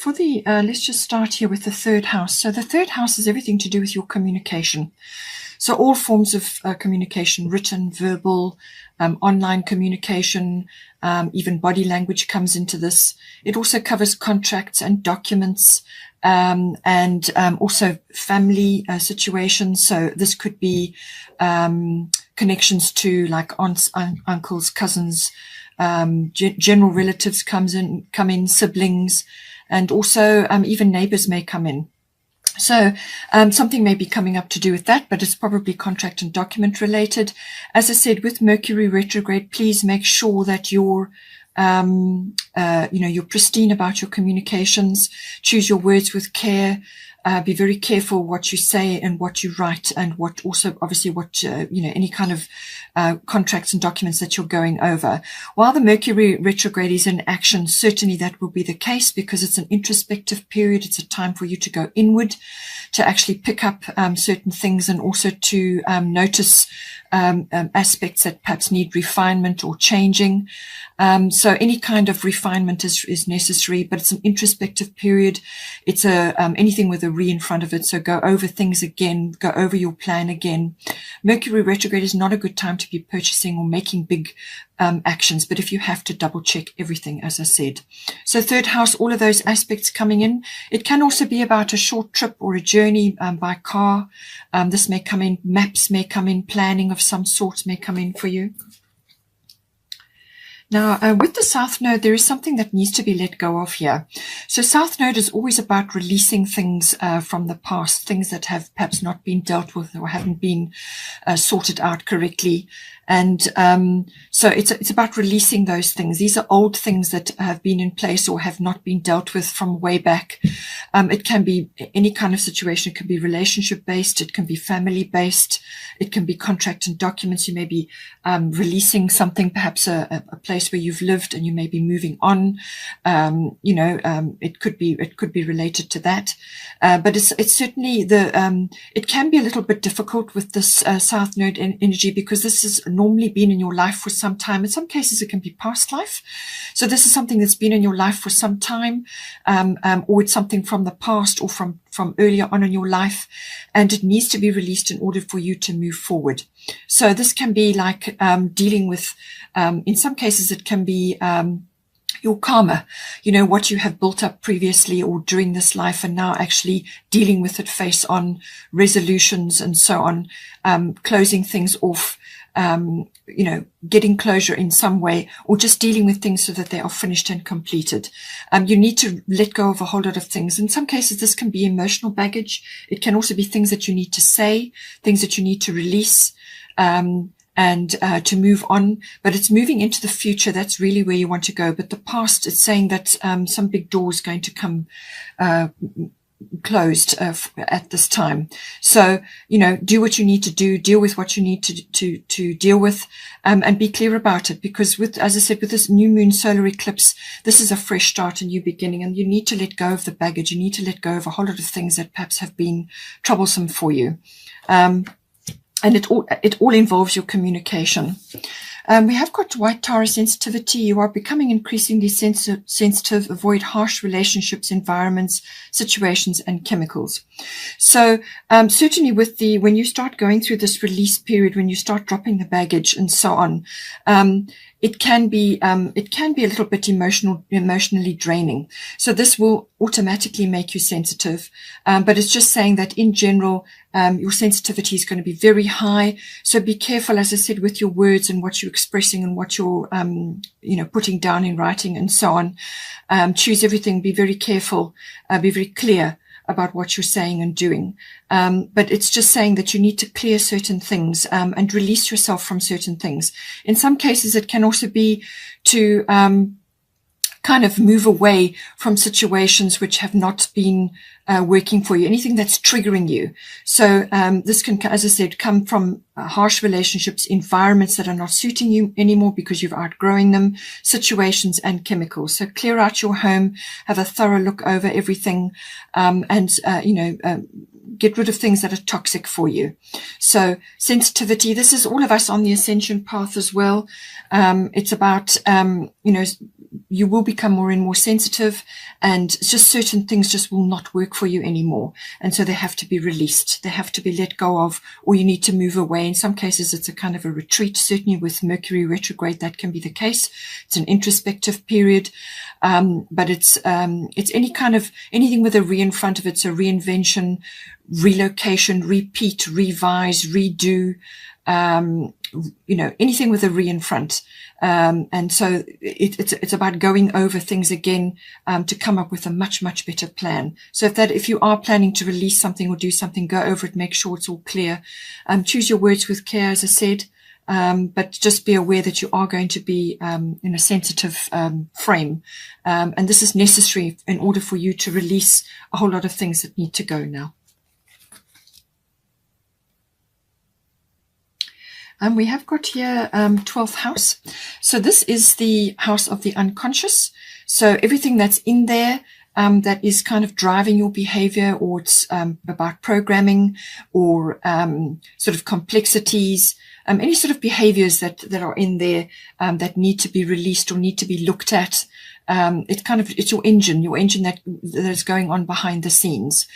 Let's just start here with the third house. So the third house is everything to do with your communication. So all forms of communication, written, verbal, online communication, even body language comes into this. It also covers contracts and documents, and also family situations. So this could be connections to like aunts, uncles, cousins, general relatives come in, siblings, and also even neighbors may come in. So something may be coming up to do with that, but it's probably contract and document related. As I said, with Mercury retrograde, please make sure that you're pristine about your communications. Choose your words with care. Be very careful what you say and what you write, and what also obviously what any kind of contracts and documents that you're going over. While the Mercury retrograde is in action, certainly that will be the case, because it's an introspective period. It's a time for you to go inward, to actually pick up certain things, and also to notice aspects that perhaps need refinement or changing. So any kind of refinement is necessary, but it's an introspective period. It's anything with a re in front of it. So go over things again, go over your plan again. Mercury retrograde is not a good time to be purchasing or making big actions, but if you have to, double check everything, as I said. So third house, all of those aspects coming in. It can also be about a short trip or a journey by car. This may come in, maps may come in, planning of some sort may come in for you. Now, with the South Node, there is something that needs to be let go of here. So South Node is always about releasing things from the past, things that have perhaps not been dealt with or haven't been sorted out correctly. And so it's about releasing those things. These are old things that have been in place or have not been dealt with from way back. It can be any kind of situation. It can be relationship-based. It can be family-based. It can be contract and documents. You may be releasing something, perhaps a place where you've lived, and you may be moving on. It could be related to that. But it's certainly it can be a little bit difficult with this South Node energy, because this has normally been in your life for some time. In some cases, it can be past life. So this is something that's been in your life for some time, or it's something from the past or from earlier on in your life, and it needs to be released in order for you to move forward. So this can be like dealing with, in some cases, it can be your karma, what you have built up previously or during this life, and now actually dealing with it face on, resolutions and so on, closing things off, getting closure in some way, or just dealing with things so that they are finished and completed. You need to let go of a whole lot of things. In some cases, this can be emotional baggage. It can also be things that you need to say, things that you need to release, and to move on. But it's moving into the future. That's really where you want to go. But the past, it's saying that some big door is going to come closed at this time. So, do what you need to do, deal with what you need to deal with, and be clear about it. Because as I said, with this new moon solar eclipse, this is a fresh start, a new beginning, and you need to let go of the baggage. You need to let go of a whole lot of things that perhaps have been troublesome for you. And it all involves your communication. We have got white Taurus sensitivity. You are becoming increasingly sensitive. Avoid harsh relationships, environments, situations, and chemicals. So certainly when you start going through this release period, when you start dropping the baggage and so on, it can be a little bit emotionally draining. So this will automatically make you sensitive. But it's just saying that in general, your sensitivity is going to be very high. So be careful, as I said, with your words and what you're expressing and what you're, putting down in writing and so on. Choose everything. Be very careful. Be very clear about what you're saying and doing. But it's just saying that you need to clear certain things, and release yourself from certain things. In some cases, it can also be to, kind of move away from situations which have not been working for you, anything that's triggering you. So this can, as I said, come from harsh relationships, environments that are not suiting you anymore because you've outgrowing them, situations and chemicals. So clear out your home, have a thorough look over everything, and get rid of things that are toxic for you. So sensitivity, this is all of us on the ascension path as well. It's about, you will become more and more sensitive, and just certain things just will not work for you anymore. And so they have to be released. They have to be let go of, or you need to move away. In some cases, it's a kind of a retreat. Certainly with Mercury retrograde, that can be the case. It's an introspective period. But it's anything with a re in front of it. So reinvention, relocation, repeat, revise, redo, anything with a re in front. And so it's about going over things again, to come up with a much, much better plan. So if you are planning to release something or do something, go over it, make sure it's all clear. Choose your words with care, as I said. But just be aware that you are going to be in a sensitive frame. And this is necessary in order for you to release a whole lot of things that need to go now. We have got here 12th house. So this is the house of the unconscious. So everything that's in there that is kind of driving your behavior, or it's about programming, or sort of complexities, any sort of behaviors that are in there that need to be released or need to be looked at. It's your engine that is going on behind the scenes.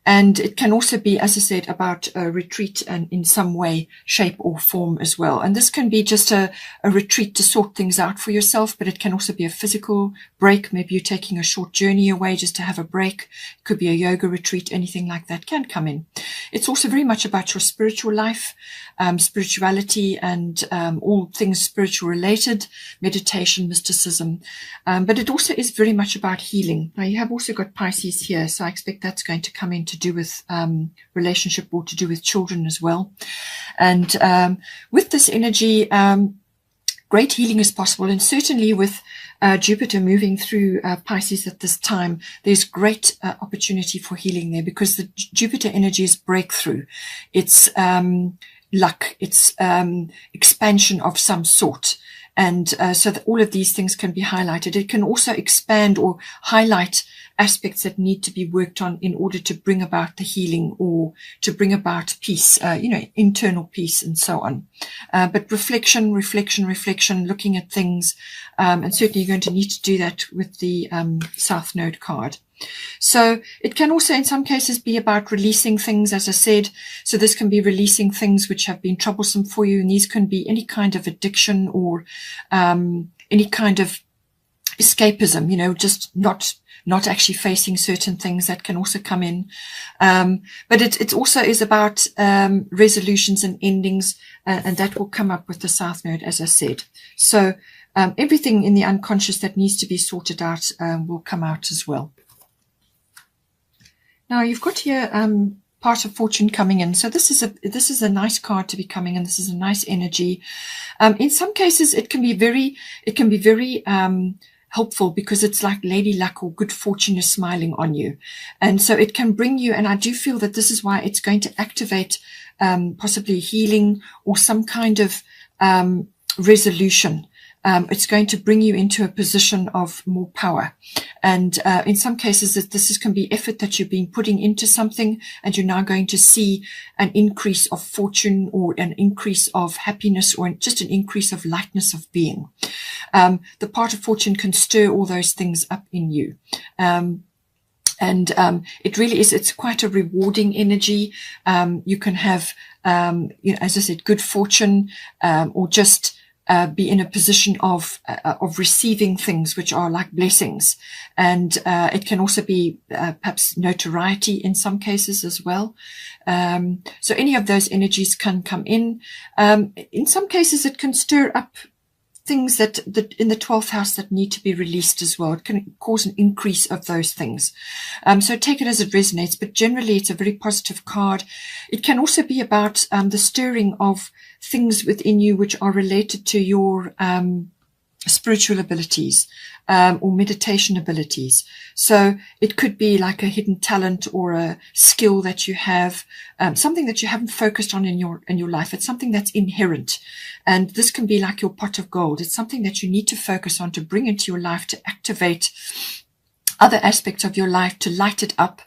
And it can also be, as I said, about a retreat and in some way, shape or form as well. And this can be just a retreat to sort things out for yourself, but it can also be a physical break. Maybe you're taking a short journey away just to have a break. It could be a yoga retreat, anything like that can come in. It's also very much about your spiritual life, spirituality, and all things spiritual related, meditation, mysticism. But it also is very much about healing. Now, you have also got Pisces here, so I expect that's going to come in to do with relationship or to do with children as well. And with this energy, great healing is possible. And certainly with Jupiter moving through Pisces at this time, there's great opportunity for healing there, because the Jupiter energy is breakthrough. It's luck. It's expansion of some sort. And so that all of these things can be highlighted. It can also expand or highlight aspects that need to be worked on in order to bring about the healing or to bring about peace, internal peace and so on. But reflection, looking at things, and certainly you're going to need to do that with the South Node card. So it can also in some cases be about releasing things, as I said. So this can be releasing things which have been troublesome for you. And these can be any kind of addiction or any kind of escapism, just not actually facing certain things that can also come in. But it also is about resolutions and endings, and that will come up with the South Node, as I said. So everything in the unconscious that needs to be sorted out will come out as well. Now you've got here part of fortune coming in. So this is a nice card to be coming in. This is a nice energy. In some cases, it can be very helpful, because it's like lady luck or good fortune is smiling on you. And so it can bring you, and I do feel that this is why it's going to activate possibly healing or some kind of resolution. It's going to bring you into a position of more power. And in some cases, this can be effort that you've been putting into something, and you're now going to see an increase of fortune or an increase of happiness or just an increase of lightness of being. The part of fortune can stir all those things up in you. And it really is, it's quite a rewarding energy. You can have, as I said, good fortune, or just be in a position of receiving things which are like blessings. And it can also be perhaps notoriety in some cases as well. So any of those energies can come in. In some cases, it can stir up things that in the 12th house that need to be released as well. It can cause an increase of those things. So take it as it resonates, but generally it's a very positive card. It can also be about the stirring of things within you which are related to your spiritual abilities or meditation abilities. So it could be like a hidden talent or a skill that you have, something that you haven't focused on in your life. It's something that's inherent. And this can be like your pot of gold. It's something that you need to focus on to bring into your life to activate other aspects of your life to light it up.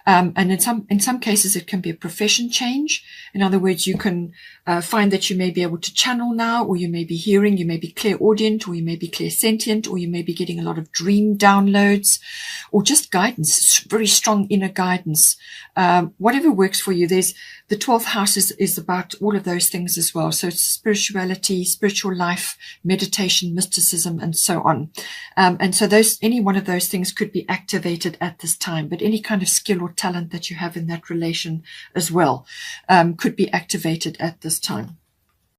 And in some cases, it can be a profession change. In other words, you can find that you may be able to channel now, or you may be hearing, you may be clairaudient, or you may be clairsentient, or you may be getting a lot of dream downloads, or just guidance, very strong inner guidance. Whatever works for you. There's the 12th house is about all of those things as well. So it's spirituality, spiritual life, meditation, mysticism, and so on. And so any one of those things could be activated at this time, but any kind of skill or talent that you have in that relation as well could be activated at this time.